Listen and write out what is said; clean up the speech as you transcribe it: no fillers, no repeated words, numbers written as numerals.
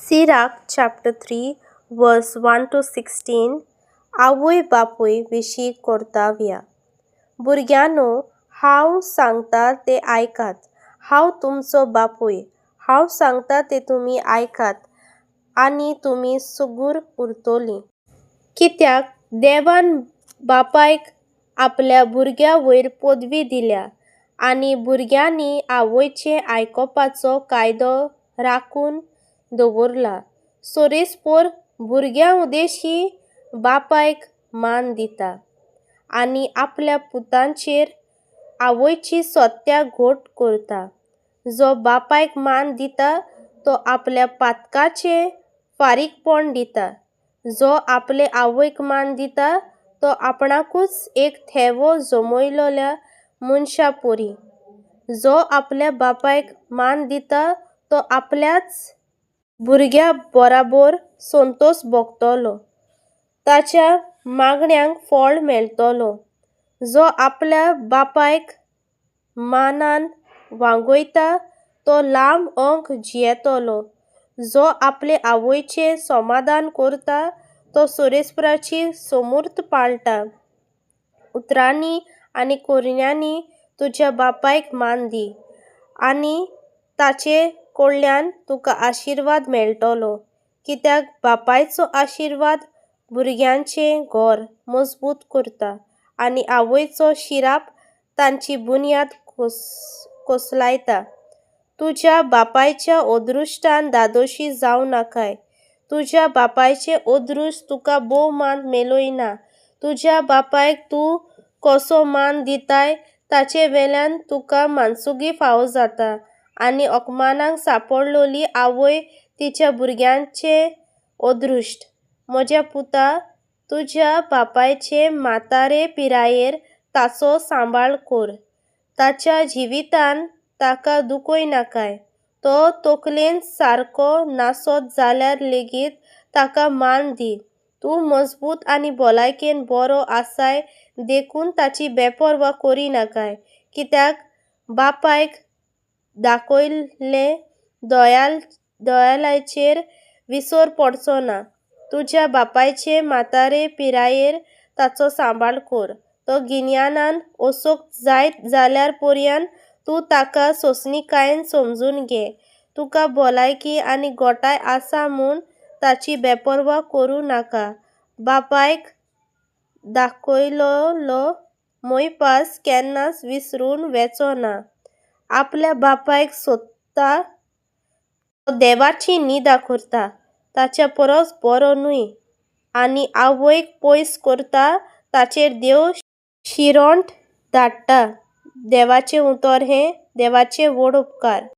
Sirach chapter 3 verse 1 to 16 आवय बापूय विशीं कर्तव्या. भुरग्यांनो, हांव सांगता तें आयकात. हांव तुमचो बापूय. हांव सांगता तें तुमी आयकात आनी तुमी सुगूर उरतलीं. कित्याक देवान बापायक आपल्या भुरग्यां वयर पदवी दिल्या आनी भुरग्यांनी आवयचें आयकोपाचो कायदो राखून दवरला. सोरेस्पोर भुरग्यां उदेशी बापायक मान दिता आनी आपल्या पुतांचेर आवयची सोत्त्या घोट करता. जो बापायक मान दिता तो आपल्या पातकाचें फारीकपण दिता. जो आपले आवयक मान दिता तो आपणाकूच एक थेवो जमयलोल्या मनशा परी. जो आपल्या बापायक मान दिता तो आपल्याच भुरग्या बराबर संतोष भोगतलो. ताच्या मागण्यांक फळ मेळटलो. जो आपल्या बापायक मानान वागयता तो लांब अंक जियेतलो. जो आपले आवयचें समाधान करता तो सोरेस्पराची समूर्त पाळटा. उतरांनी आनी कोयऱ्यांनी तुज्या बापायक मान दी आनी ताचे कडल्यान तुका आशिर्वाद मेळटलो. कित्याक बापायचो आशिर्वाद भुरग्यांचें घर मजबूत करता आनी आवयचो शिराप तांची बुन्याद कोसलायता. तुज्या बापायच्या अदृश्टान धादोशी जावं नाकाय. तुज्या बापायचें अदृश्ट तुका भोवमान मेलयना. तुज्या बापायक तूं कसो मान दिताय ताचे वेल्यान तुका मानसुगी फावो जाता आनी ओकमानाक सांपडलोली आवय तिच्या भुरग्यांचें अदृश्ट. म्हज्या पुता, तुज्या बापायचे म्हातारे पिरायेर ताचो सांबाळ कर. ताच्या जिवितान ताका दुखय नाकाय. तो तकलेन सारको नासत जाल्यार लेगीत ताका मान दी. तूं मजबूत आनी भलायकेन बरो आसाय देखून ताची बेपर्वा करिनाकाय. कित्याक बापायक दाखयल्ले दयाळाचेर विसर पडचो ना. तुज्या बापायचे म्हातारे पिरायेर ताचो सांबाळ कर. तो गिन्यानान अशोक जायत जाल्यार पर्यंत तूं ताका सोंसणीकायेन समजून घे. तुका भलायकी आनी गोठाय आसा म्हूण ताची बेपर्वा करूं नाका. बापायक दाखयलोलो मोयपास केन्नाच विसरून वचो ना. आपल्या बापायक सोदता तो देवाची निदा करता. ताच्या परस बरो न्हय आनी आवयक पयस करता ताचेर देव शिरोंठ धाडटा. देवाचें उतर हें देवाचे व्हड उपकार.